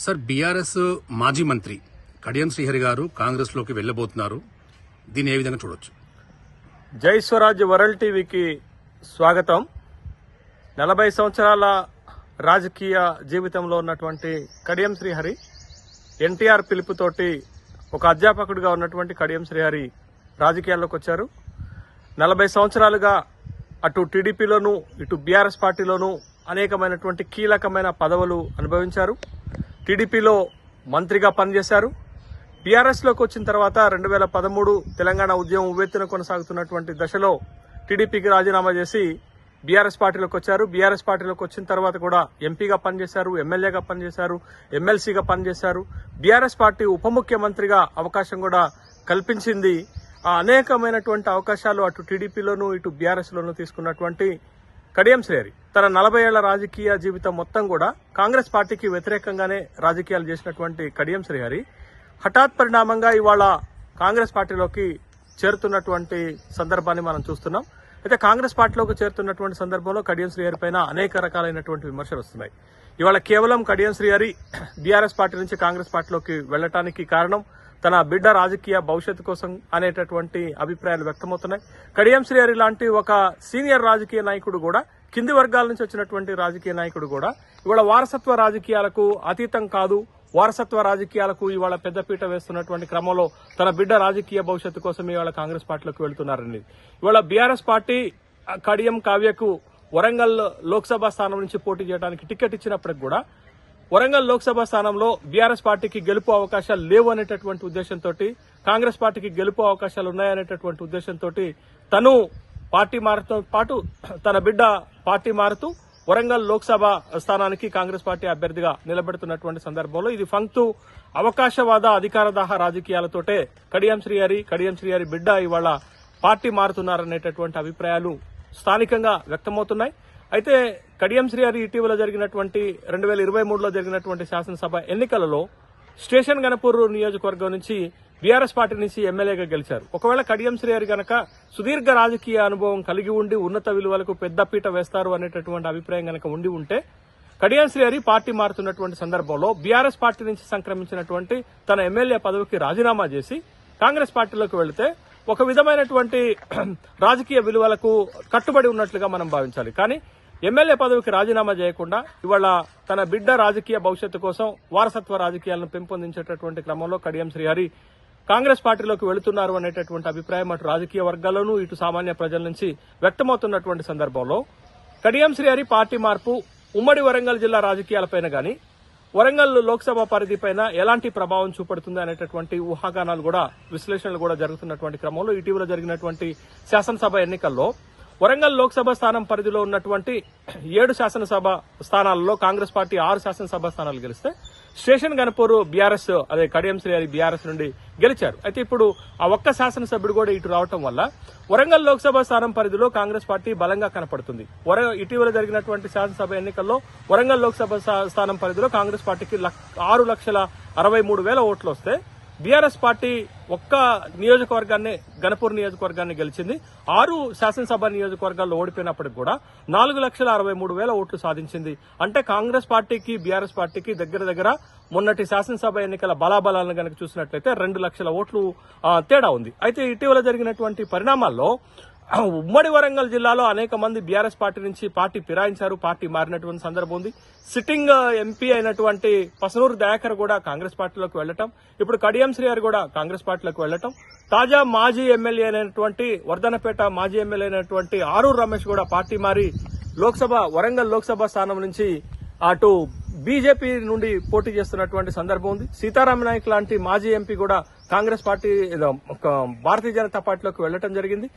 Sir, BRS మాజీ మంత్రి కడియం శ్రీహరి గారు కాంగ్రెస్ లోకి వెళ్లబోతున్నారు. దీన్ని ఏ విధంగా చూడొచ్చు? జై స్వరాజ్ వరల్డ్ టీవీకి స్వాగతం. 40 సంవత్సరాల రాజకీయ జీవితంలో ఉన్నటువంటి కడియం శ్రీహరి, ఎన్టీఆర్ పిలుపుతోటి ఒక అధ్యాపకుడిగా ఉన్నటువంటి కడియం శ్రీహరి రాజకీయాల్లోకి వచ్చారు. 40 సంవత్సరాలుగా అటు టీడీపీలోనూ ఇటు బీఆర్ఎస్ పార్టీలోనూ అనేకమైనటువంటి కీలకమైన పదవులు అనుభవించారు. టీడీపీలో మంత్రిగా పనిచేశారు. బీఆర్ఎస్లోకి వచ్చిన తర్వాత 2013 తెలంగాణ ఉద్యమం ఉవ్వెత్తున కొనసాగుతున్నటువంటి దశలో టీడీపీకి రాజీనామా చేసి బీఆర్ఎస్ పార్టీలోకి వచ్చారు. బీఆర్ఎస్ పార్టీలోకి వచ్చిన తర్వాత కూడా ఎంపీగా పనిచేశారు, ఎమ్మెల్యేగా పనిచేశారు, ఎమ్మెల్సీగా పనిచేశారు. బీఆర్ఎస్ పార్టీ ఉప ముఖ్యమంత్రిగా అవకాశం కూడా కల్పించింది. ఆ అనేకమైనటువంటి అవకాశాలు అటు టీడీపీలోనూ ఇటు బీఆర్ఎస్ లోనూ తీసుకున్నటువంటి కడియం శ్రీహరి తన 40 ఏళ్ల రాజకీయ జీవితం మొత్తం కూడా కాంగ్రెస్ పార్టీకి వ్యతిరేకంగానే రాజకీయాలు చేసినటువంటి కడియం శ్రీహరి హఠాత్ పరిణామంగా ఇవాళ కాంగ్రెస్ పార్టీలోకి చేరుతున్నటువంటి సందర్భాన్ని మనం చూస్తున్నాం. అయితే కాంగ్రెస్ పార్టీలోకి చేరుతున్నటువంటి సందర్భంలో కడియం శ్రీహరి పైన అనేక రకాలైనటువంటి విమర్శలు వస్తున్నాయి. ఇవాళ కేవలం కడియం శ్రీహరి బీఆర్ఎస్ పార్టీ నుంచి కాంగ్రెస్ పార్టీలోకి వెళ్లటానికి కారణం తన బిడ్డ రాజకీయ భవిష్యత్తు కోసం అనేటటువంటి అభిప్రాయాలు వ్యక్తమవుతున్నాయి. కడియం శ్రీహరి లాంటి ఒక సీనియర్ రాజకీయ నాయకుడు కూడా, కింది వర్గాల నుంచి వచ్చినటువంటి రాజకీయ నాయకుడు కూడా ఇవాళ వారసత్వ రాజకీయాలకు అతీతం కాదు, వారసత్వ రాజకీయాలకు ఇవాళ పెద్దపీట వేస్తున్నటువంటి క్రమంలో తన బిడ్డ రాజకీయ భవిష్యత్తు కోసం ఇవాళ కాంగ్రెస్ పార్టీలోకి వెళ్తున్నారని ఇవాళ బీఆర్ఎస్ పార్టీ కడియం కావ్యకు వరంగల్ లోక్సభ స్థానం నుంచి పోటీ చేయడానికి టికెట్ ఇచ్చినప్పటికి కూడా వరంగల్ లోక్సభ స్థానంలో బీఆర్ఎస్ పార్టీకి గెలుపు అవకాశాలు లేవు అనేటటువంటి ఉద్దేశంతో, కాంగ్రెస్ పార్టీకి గెలుపు అవకాశాలు ఉన్నాయనేటటువంటి ఉద్దేశంతో తను పార్టీ మారుతో పాటు తన బిడ్డ పార్టీ మారుతూ వరంగల్ లోక్సభ స్థానానికి కాంగ్రెస్ పార్టీ అభ్యర్థిగా నిలబెడుతున్నటువంటి సందర్భంలో ఇది ఫంక్తు అవకాశవాద అధికారదాహ రాజకీయాలతోటే కడియం శ్రీహరి బిడ్డ ఇవాళ పార్టీ మారుతున్నారనేటటువంటి అభిప్రాయాలు స్థానికంగా వ్యక్తమవుతున్నాయి. అయితే కడియం శ్రీహరి ఇటీవల జరిగినటువంటి 2023లో జరిగినటువంటి శాసనసభ ఎన్నికలలో స్టేషన్ గణపూర్ నియోజకవర్గం నుంచి బీఆర్ఎస్ పార్టీ నుంచి ఎమ్మెల్యేగా గెలిచారు. ఒకవేళ కడియం శ్రీహరి గనక సుదీర్ఘ రాజకీయ అనుభవం కలిగి ఉండి ఉన్నత విలువలకు పెద్దపీట వేస్తారు అనేటటువంటి అభిప్రాయం గనక ఉండి ఉంటే కడియం శ్రీహరి పార్టీ మారుతున్నటువంటి సందర్భంలో బీఆర్ఎస్ పార్టీ నుంచి సంక్రమించినటువంటి తన ఎమ్మెల్యే పదవికి రాజీనామా చేసి కాంగ్రెస్ పార్టీలోకి వెళితే ఒక విధమైనటువంటి రాజకీయ విలువలకు కట్టుబడి ఉన్నట్లుగా మనం భావించాలి. కానీ ఎమ్మెల్యే పదవికి రాజీనామా చేయకుండా ఇవాళ తన బిడ్డ రాజకీయ భవిష్యత్తు కోసం వారసత్వ రాజకీయాలను పెంపొందించేటటువంటి క్రమంలో కడియం శ్రీహరి కాంగ్రెస్ పార్టీలోకి వెళుతున్నారు అనేటటువంటి అభిప్రాయం అటు రాజకీయ వర్గాల్లోనూ ఇటు సామాన్య ప్రజల నుంచి వ్యక్తమవుతున్నటువంటి సందర్భంలో కడియం శ్రీహరి పార్టీ మార్పు ఉమ్మడి వరంగల్ జిల్లా రాజకీయాలపైన గాని వరంగల్ లోక్సభ పరిధిపైన ఎలాంటి ప్రభావం చూపడుతుంది అనేటటువంటి ఊహాగానాలు కూడా విశ్లేషణలు కూడా జరుగుతున్నటువంటి క్రమంలో ఇటీవల జరిగినటువంటి శాసనసభ ఎన్నికల్లో వరంగల్ లోక్సభ స్థానం పరిధిలో ఉన్నటువంటి 7 శాసనసభ స్థానాలలో కాంగ్రెస్ పార్టీ 6 శాసనసభ స్థానాలు గెలిస్తే స్టేషన్ గణపూర్ బీఆర్ఎస్ అదే కడియం శ్రీహరి బీఆర్ఎస్ నుండి గెలిచారు. అయితే ఇప్పుడు ఆ ఒక్క శాసనసభ్యుడు కూడా ఇటు రావడం వల్ల వరంగల్ లోక్సభ స్థానం పరిధిలో కాంగ్రెస్ పార్టీ బలంగా కనపడుతుంది. ఇటీవల జరిగినటువంటి శాసనసభ ఎన్నికల్లో వరంగల్ లోక్సభ స్థానం పరిధిలో కాంగ్రెస్ పార్టీకి 6,63,000 ఓట్లు వస్తే బీఆర్ఎస్ పార్టీ ఒక్క నియోజకవర్గాన్ని గణపూర్ నియోజకవర్గాన్ని గెలిచింది. 6 శాసనసభ నియోజకవర్గాల్లో ఓడిపోయినప్పటికి కూడా 4,63,000 ఓట్లు సాధించింది. అంటే కాంగ్రెస్ పార్టీకి బీఆర్ఎస్ పార్టీకి దగ్గర మొన్నటి శాసనసభ ఎన్నికల బలాబలాలను గనక చూసినట్లయితే 2 లక్షల ఓట్లు తేడా ఉంది. అయితే ఇటీవల జరిగినటువంటి పరిణామాల్లో ఉమ్మడి వరంగల్ జిల్లాలో అనేక మంది బీఆర్ఎస్ పార్టీ నుంచి పార్టీ ఫిరాయించారు, పార్టీ మారినటువంటి సందర్భం ఉంది. సిట్టింగ్ ఎంపీ అయినటువంటి పసనూరు దయాకర్ కూడా కాంగ్రెస్ పార్టీలోకి వెళ్లటం, ఇప్పుడు కడియం శ్రీహరి కూడా కాంగ్రెస్ పార్టీలోకి వెళ్లటం, తాజా మాజీ ఎమ్మెల్యే అయినటువంటి వర్ధనపేట మాజీ ఎమ్మెల్యే అయినటువంటి ఆరూరు రమేష్ కూడా పార్టీ మారి వరంగల్ లోక్సభ స్థానం నుంచి అటు బీజేపీ నుండి పోటీ చేస్తున్నటువంటి సందర్భం ఉంది. సీతారాం నాయక్ లాంటి మాజీ ఎంపీ కూడా కాంగ్రెస్ పార్టీ భారతీయ జనతా పార్టీలోకి వెళ్లటం జరిగింది.